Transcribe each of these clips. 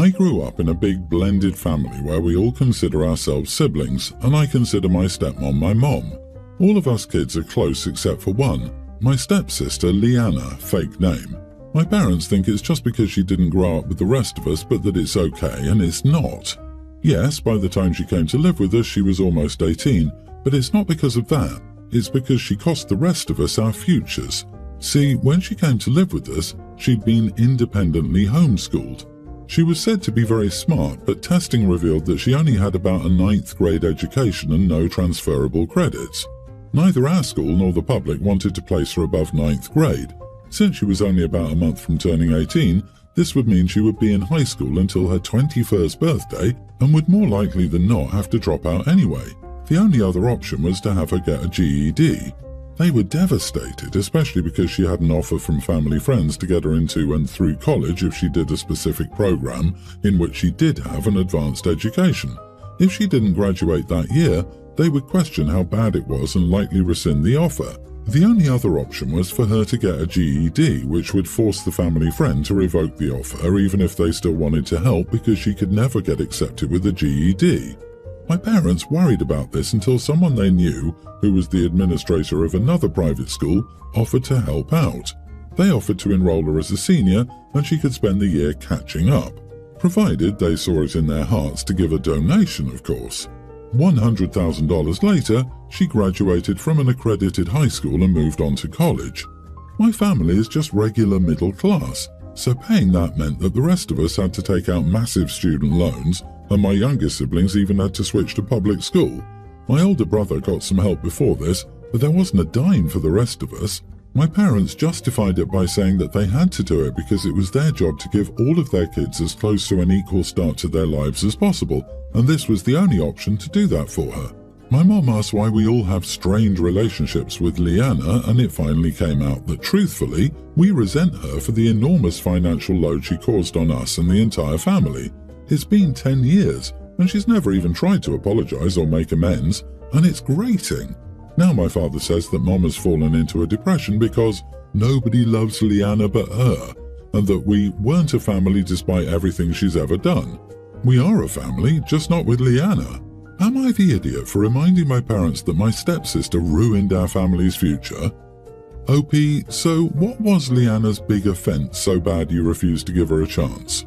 I grew up in a big blended family where we all consider ourselves siblings, and I consider my stepmom my mom. All of us kids are close except for one, my stepsister Leanna, fake name. My parents think it's just because she didn't grow up with the rest of us, but that it's okay, and it's not. Yes, by the time she came to live with us, she was almost 18, but it's not because of that. It's because she cost the rest of us our futures. See, when she came to live with us, she'd been independently homeschooled. She was said to be very smart, but testing revealed that she only had about a 9th grade education and no transferable credits. Neither our school nor the public wanted to place her above 9th grade. Since she was only about a month from turning 18, this would mean she would be in high school until her 21st birthday and would more likely than not have to drop out anyway. The only other option was to have her get a GED. They were devastated, especially because she had an offer from family friends to get her into and through college if she did a specific program in which she did have an advanced education. If she didn't graduate that year, they would question how bad it was and likely rescind the offer. The only other option was for her to get a GED, which would force the family friend to revoke the offer even if they still wanted to help because she could never get accepted with a GED. My parents worried about this until someone they knew, who was the administrator of another private school, offered to help out. They offered to enroll her as a senior and she could spend the year catching up, provided they saw it in their hearts to give a donation, of course. $100,000 later, she graduated from an accredited high school and moved on to college. My family is just regular middle class, so paying that meant that the rest of us had to take out massive student loans, and my younger siblings even had to switch to public school. My older brother got some help before this, but there wasn't a dime for the rest of us. My parents justified it by saying that they had to do it because it was their job to give all of their kids as close to an equal start to their lives as possible, and this was the only option to do that for her. My mom asked why we all have strained relationships with Leanna, and it finally came out that, truthfully, we resent her for the enormous financial load she caused on us and the entire family. It's been 10 years, and she's never even tried to apologize or make amends, and it's grating. Now my father says that Mom has fallen into a depression because nobody loves Leanna but her, and that we weren't a family despite everything she's ever done. We are a family, just not with Leanna. Am I the idiot for reminding my parents that my stepsister ruined our family's future? OP, so what was Leanna's big offense so bad you refused to give her a chance?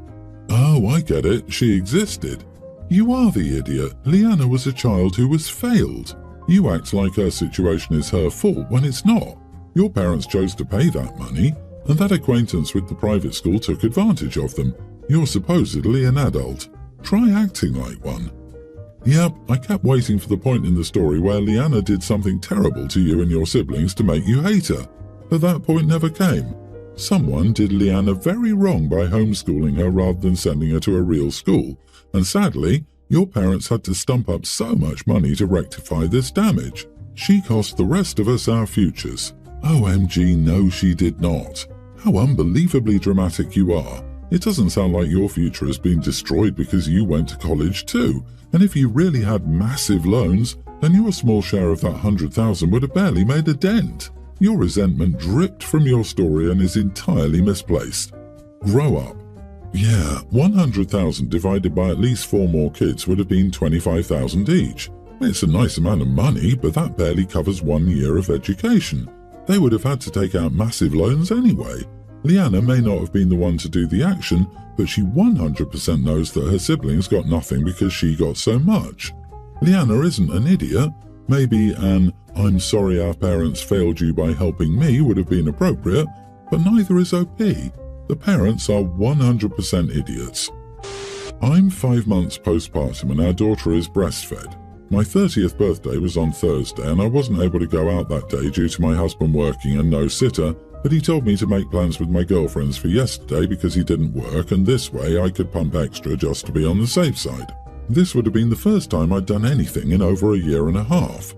Oh, I get it, she existed. You are the idiot. Leanna was a child who was failed. You act like her situation is her fault when it's not. Your parents chose to pay that money, and that acquaintance with the private school took advantage of them. You're supposedly an adult. Try acting like one. Yep, I kept waiting for the point in the story where Leanna did something terrible to you and your siblings to make you hate her, but that point never came. Someone did Leanna very wrong by homeschooling her rather than sending her to a real school, and sadly, your parents had to stump up so much money to rectify this damage. She cost the rest of us our futures. OMG, no she did not. How unbelievably dramatic you are. It doesn't sound like your future has been destroyed because you went to college too, and if you really had massive loans, then your small share of that $100,000 would have barely made a dent. Your resentment dripped from your story and is entirely misplaced. Grow up. Yeah, 100,000 divided by at least 4 more kids would have been 25,000 each. It's a nice amount of money, but that barely covers 1 year of education. They would have had to take out massive loans anyway. Leanna may not have been the one to do the action, but she 100% knows that her siblings got nothing because she got so much. Leanna isn't an idiot. Maybe an "I'm sorry our parents failed you by helping me" would have been appropriate, but neither is OP. The parents are 100% idiots. I'm 5 months postpartum and our daughter is breastfed. My 30th birthday was on Thursday and I wasn't able to go out that day due to my husband working and no sitter, but he told me to make plans with my girlfriends for yesterday because he didn't work, and this way I could pump extra just to be on the safe side. This would have been the first time I'd done anything in over a year and a half.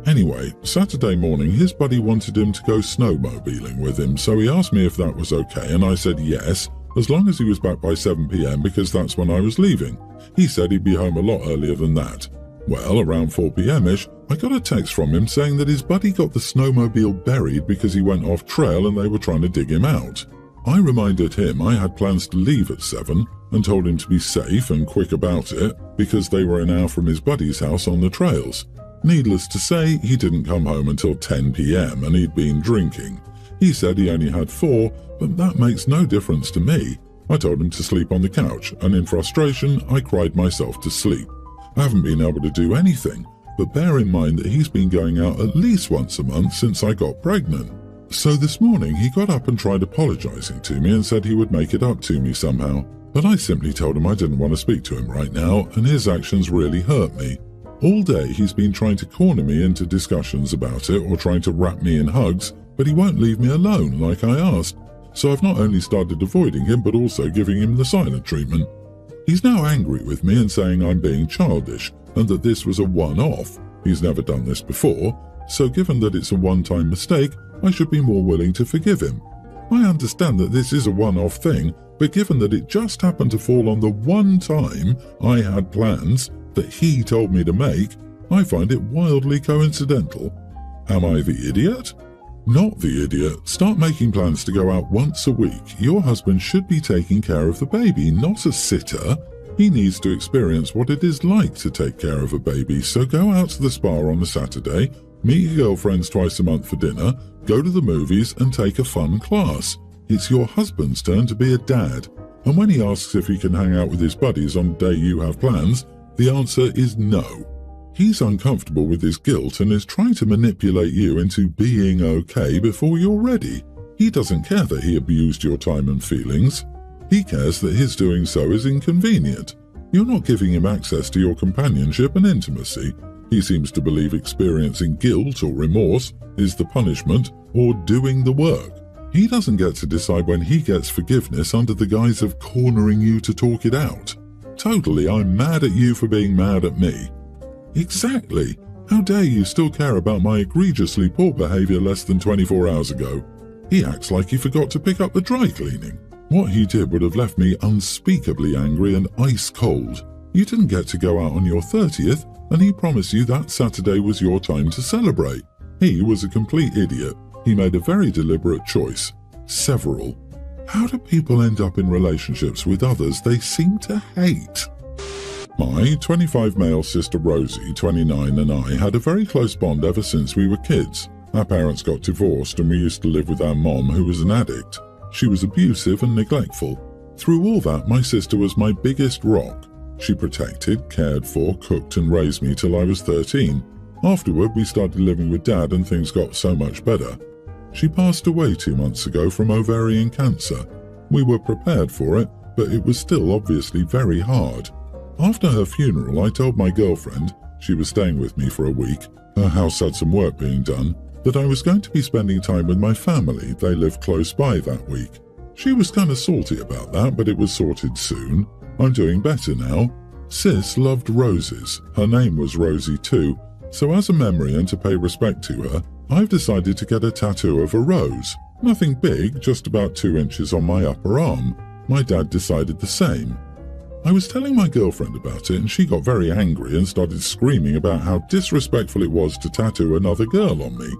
Anyway, Saturday morning his buddy wanted him to go snowmobiling with him, so he asked me if that was okay and I said yes, as long as he was back by 7 p.m. because that's when I was leaving. He said he'd be home a lot earlier than that. Well, around 4 p.m.-ish, I got a text from him saying that his buddy got the snowmobile buried because he went off trail and they were trying to dig him out. I reminded him I had plans to leave at 7, and told him to be safe and quick about it because they were an hour from his buddy's house on the trails. Needless to say, he didn't come home until 10 p.m. and he'd been drinking. He said he only had 4, but that makes no difference to me. I told him to sleep on the couch, and in frustration, I cried myself to sleep. I haven't been able to do anything, but bear in mind that he's been going out at least once a month since I got pregnant. So this morning he got up and tried apologizing to me and said he would make it up to me somehow, but I simply told him I didn't want to speak to him right now, and his actions really hurt me. All day he's been trying to corner me into discussions about it or trying to wrap me in hugs, but he won't leave me alone like I asked. So I've not only started avoiding him but also giving him the silent treatment. He's now angry with me and saying I'm being childish and that this was a one-off. He's never done this before, so given that it's a one-time mistake, I should be more willing to forgive him. I understand that this is a one-off thing, but given that it just happened to fall on the one time I had plans that he told me to make, I find it wildly coincidental. Am I the idiot? Not the idiot. Start making plans to go out once a week. Your husband should be taking care of the baby, not a sitter. He needs to experience what it is like to take care of a baby, so go out to the spa on a Saturday, meet your girlfriends twice a month for dinner, go to the movies and take a fun class. It's your husband's turn to be a dad. And when he asks if he can hang out with his buddies on the day you have plans, the answer is no. He's uncomfortable with his guilt and is trying to manipulate you into being okay before you're ready. He doesn't care that he abused your time and feelings. He cares that his doing so is inconvenient. You're not giving him access to your companionship and intimacy. He seems to believe experiencing guilt or remorse is the punishment or doing the work. He doesn't get to decide when he gets forgiveness under the guise of cornering you to talk it out. Totally, I'm mad at you for being mad at me. Exactly. How dare you still care about my egregiously poor behavior less than 24 hours ago? He acts like he forgot to pick up the dry cleaning. What he did would have left me unspeakably angry and ice cold. You didn't get to go out on your 30th, and he promised you that Saturday was your time to celebrate. He was a complete idiot. He made a very deliberate choice. Several. How do people end up in relationships with others they seem to hate? My 25 male sister Rosie, 29, and I had a very close bond ever since we were kids. Our parents got divorced and we used to live with our mom, who was an addict. She was abusive and neglectful. Through all that, my sister was my biggest rock. She protected, cared for, cooked and raised me till I was 13. Afterward, we started living with Dad and things got so much better. She passed away 2 months ago from ovarian cancer. We were prepared for it, but it was still obviously very hard. After her funeral, I told my girlfriend, she was staying with me for a week, her house had some work being done, that I was going to be spending time with my family. They lived close by that week. She was kind of salty about that, but it was sorted soon. I'm doing better now. Sis loved roses. Her name was Rosie too, so as a memory and to pay respect to her, I've decided to get a tattoo of a rose. Nothing big, just about 2 inches on my upper arm. My dad decided the same. I was telling my girlfriend about it and she got very angry and started screaming about how disrespectful it was to tattoo another girl on me.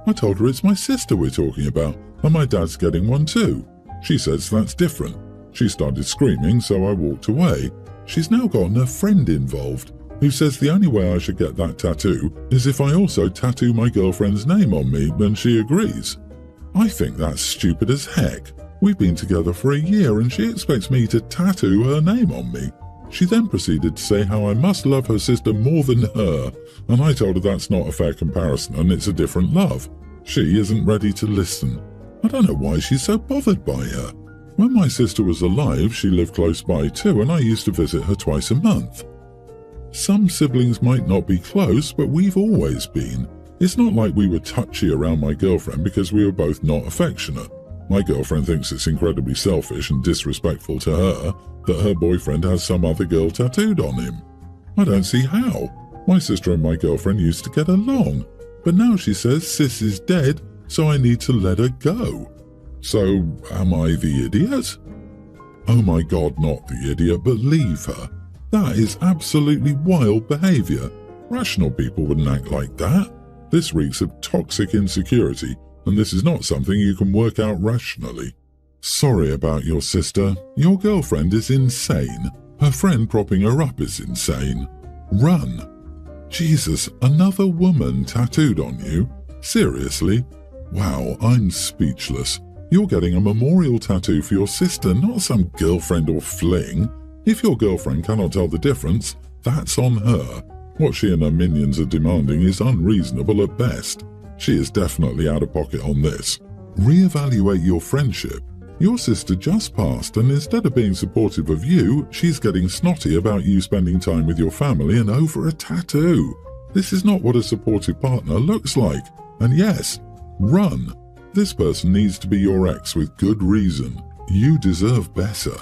I told her it's my sister we're talking about and my dad's getting one too. She says that's different. She started screaming, so I walked away. She's now gotten a friend involved who says the only way I should get that tattoo is if I also tattoo my girlfriend's name on me, and she agrees. I think that's stupid as heck. We've been together for a year and she expects me to tattoo her name on me. She then proceeded to say how I must love her sister more than her, and I told her that's not a fair comparison and it's a different love. She isn't ready to listen. I don't know why she's so bothered by her. When my sister was alive, she lived close by too, and I used to visit her twice a month. Some siblings might not be close, but we've always been. It's not like we were touchy around my girlfriend because we were both not affectionate. My girlfriend thinks it's incredibly selfish and disrespectful to her that her boyfriend has some other girl tattooed on him. I don't see how. My sister and my girlfriend used to get along, but now she says sis is dead, so I need to let her go. So, am I the idiot? Oh my God, not the idiot, but leave her. That is absolutely wild behavior. Rational people wouldn't act like that. This reeks of toxic insecurity, and this is not something you can work out rationally. Sorry about your sister. Your girlfriend is insane. Her friend propping her up is insane. Run. Jesus, another woman tattooed on you? Seriously? Wow, I'm speechless. You're getting a memorial tattoo for your sister, not some girlfriend or fling. If your girlfriend cannot tell the difference, that's on her. What she and her minions are demanding is unreasonable at best. She is definitely out of pocket on this. Reevaluate your friendship. Your sister just passed, and instead of being supportive of you, she's getting snotty about you spending time with your family and over a tattoo. This is not what a supportive partner looks like. And yes, run. This person needs to be your ex with good reason. You deserve better.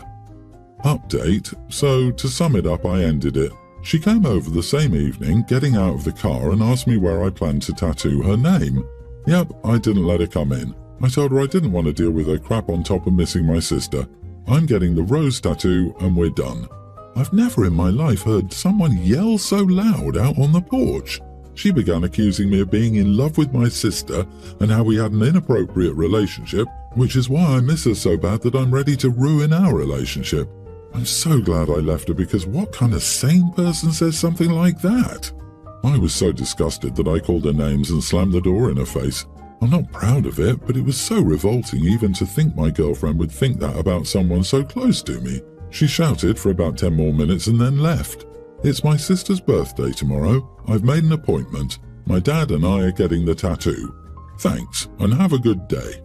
Update. So, to sum it up, I ended it. She came over the same evening, getting out of the car, and asked me where I planned to tattoo her name. Yep, I didn't let her come in. I told her I didn't want to deal with her crap on top of missing my sister. I'm getting the rose tattoo and we're done. I've never in my life heard someone yell so loud out on the porch. She began accusing me of being in love with my sister and how we had an inappropriate relationship, which is why I miss her so bad that I'm ready to ruin our relationship. I'm so glad I left her, because what kind of sane person says something like that? I was so disgusted that I called her names and slammed the door in her face. I'm not proud of it, but it was so revolting even to think my girlfriend would think that about someone so close to me. She shouted for about 10 more minutes and then left. It's my sister's birthday tomorrow. I've made an appointment. My dad and I are getting the tattoo. Thanks, and have a good day.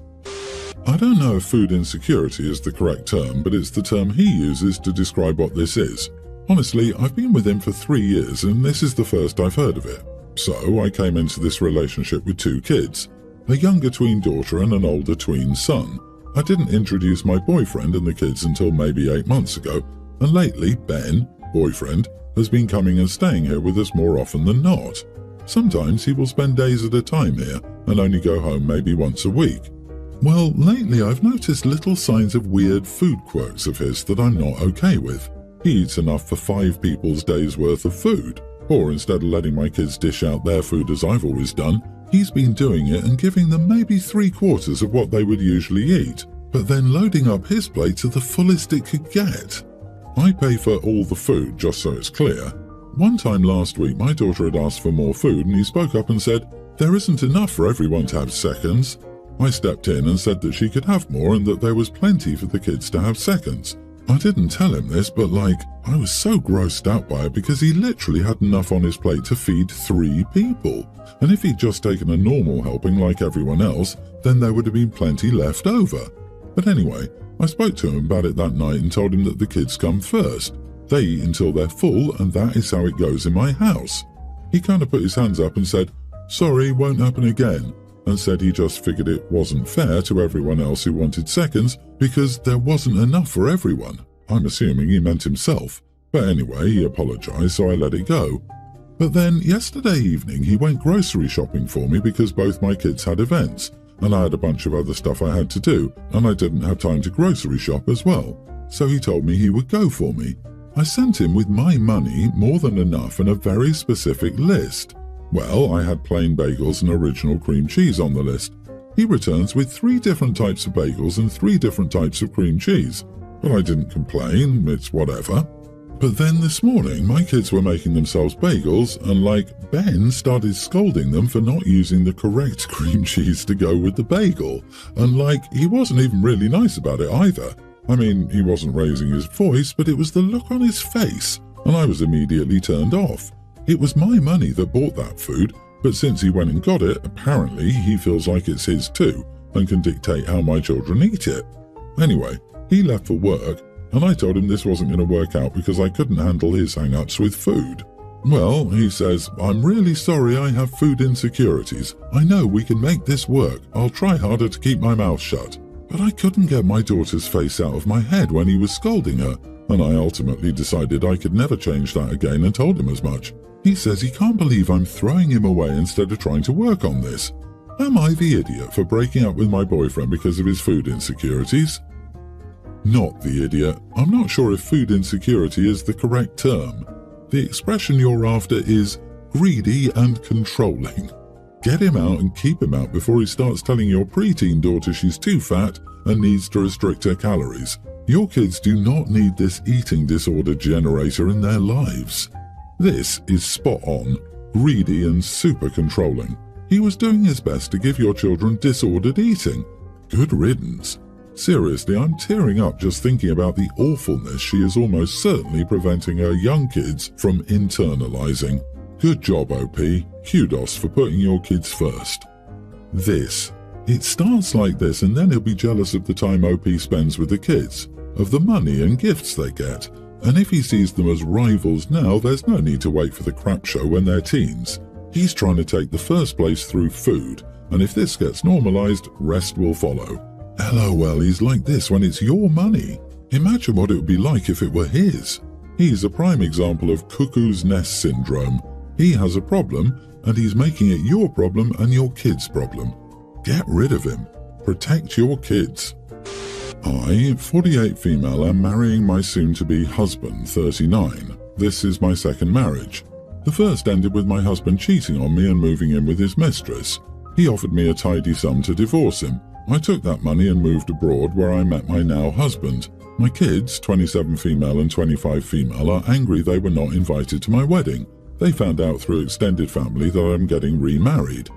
I don't know if food insecurity is the correct term, but it's the term he uses to describe what this is. Honestly, I've been with him for 3 years and this is the first I've heard of it. So I came into this relationship with 2 kids. A younger tween daughter and an older tween son. I didn't introduce my boyfriend and the kids until maybe 8 months ago, and lately Ben, boyfriend, has been coming and staying here with us more often than not. Sometimes he will spend days at a time here and only go home maybe once a week. Well, lately I've noticed little signs of weird food quirks of his that I'm not okay with. He eats enough for 5 people's days worth of food, or instead of letting my kids dish out their food as I've always done, he's been doing it and giving them maybe 3/4 of what they would usually eat, but then loading up his plate to the fullest it could get. I pay for all the food, just so it's clear. One time last week, my daughter had asked for more food and he spoke up and said, "There isn't enough for everyone to have seconds." I stepped in and said that she could have more and that there was plenty for the kids to have seconds. I didn't tell him this, but I was so grossed out by it because he literally had enough on his plate to feed 3 people. And if he'd just taken a normal helping like everyone else, then there would have been plenty left over. But anyway, I spoke to him about it that night and told him that the kids come first. They eat until they're full and that is how it goes in my house. He kind of put his hands up and said, "Sorry, won't happen again," and said he just figured it wasn't fair to everyone else who wanted seconds because there wasn't enough for everyone. I'm assuming he meant himself. But anyway, he apologized, so I let it go. But then yesterday evening he went grocery shopping for me because both my kids had events, and I had a bunch of other stuff I had to do, and I didn't have time to grocery shop as well. So he told me he would go for me. I sent him with my money, more than enough, and a very specific list. Well, I had plain bagels and original cream cheese on the list. He returns with 3 different types of bagels and 3 different types of cream cheese. But I didn't complain, it's whatever. But then this morning, my kids were making themselves bagels, and Ben started scolding them for not using the correct cream cheese to go with the bagel. And he wasn't even really nice about it either. I mean, he wasn't raising his voice, but it was the look on his face, and I was immediately turned off. It was my money that bought that food, but since he went and got it, apparently he feels like it's his too, and can dictate how my children eat it. Anyway, he left for work, and I told him this wasn't going to work out because I couldn't handle his hang-ups with food. Well, he says, "I'm really sorry I have food insecurities. I know we can make this work. I'll try harder to keep my mouth shut." But I couldn't get my daughter's face out of my head when he was scolding her, and I ultimately decided I could never change that again and told him as much. He says he can't believe I'm throwing him away instead of trying to work on this. Am I the idiot for breaking up with my boyfriend because of his food insecurities? Not the idiot. I'm not sure if food insecurity is the correct term. The expression you're after is greedy and controlling. Get him out and keep him out before he starts telling your preteen daughter she's too fat and needs to restrict her calories. Your kids do not need this eating disorder generator in their lives. This is spot on, greedy and super controlling. He was doing his best to give your children disordered eating. Good riddance. Seriously, I'm tearing up just thinking about the awfulness she is almost certainly preventing her young kids from internalizing. Good job, OP. Kudos for putting your kids first. It starts like this, and then he'll be jealous of the time OP spends with the kids, of the money and gifts they get. And if he sees them as rivals now, there's no need to wait for the crap show when they're teens. He's trying to take the first place through food, and if this gets normalized, rest will follow. LOL, he's like this when it's your money. Imagine what it would be like if it were his. He's a prime example of cuckoo's nest syndrome. He has a problem, and he's making it your problem and your kid's problem. Get rid of him. Protect your kids. I, 48 female, am marrying my soon-to-be husband, 39. This is my second marriage. The first ended with my husband cheating on me and moving in with his mistress. He offered me a tidy sum to divorce him. I took that money and moved abroad, where I met my now husband. My kids, 27 female and 25 female, are angry they were not invited to my wedding. They found out through extended family that I'm getting remarried.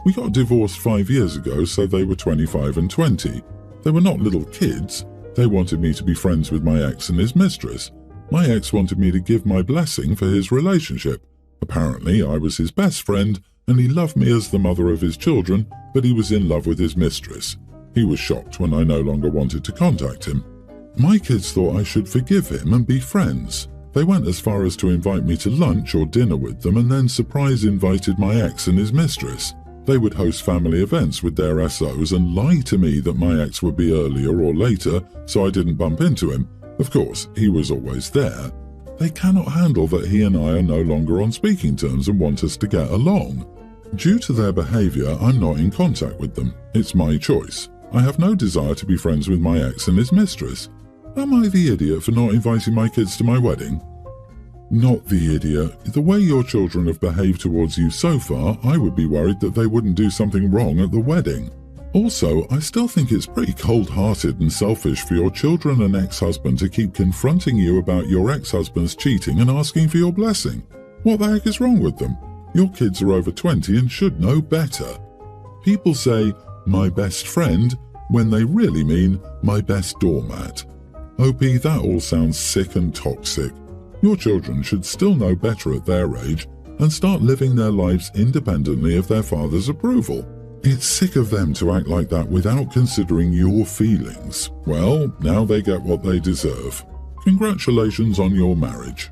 We got divorced 5 years ago, so they were 25 and 20. They were not little kids. They wanted me to be friends with my ex and his mistress. My ex wanted me to give my blessing for his relationship. Apparently, I was his best friend, and he loved me as the mother of his children, but he was in love with his mistress. He was shocked when I no longer wanted to contact him. My kids thought I should forgive him and be friends. They went as far as to invite me to lunch or dinner with them, and then surprise invited my ex and his mistress. They would host family events with their SOs and lie to me that my ex would be earlier or later, so I didn't bump into him. Of course, he was always there. They cannot handle that he and I are no longer on speaking terms and want us to get along. Due to their behavior, I'm not in contact with them. It's my choice. I have no desire to be friends with my ex and his mistress. Am I the idiot for not inviting my kids to my wedding? Not the idiot. The way your children have behaved towards you so far, I would be worried that they wouldn't do something wrong at the wedding. Also, I still think it's pretty cold-hearted and selfish for your children and ex-husband to keep confronting you about your ex-husband's cheating and asking for your blessing. What the heck is wrong with them? Your kids are over 20 and should know better. People say, my best friend, when they really mean my best doormat. OP, that all sounds sick and toxic. Your children should still know better at their age and start living their lives independently of their father's approval. It's sick of them to act like that without considering your feelings. Well, now they get what they deserve. Congratulations on your marriage.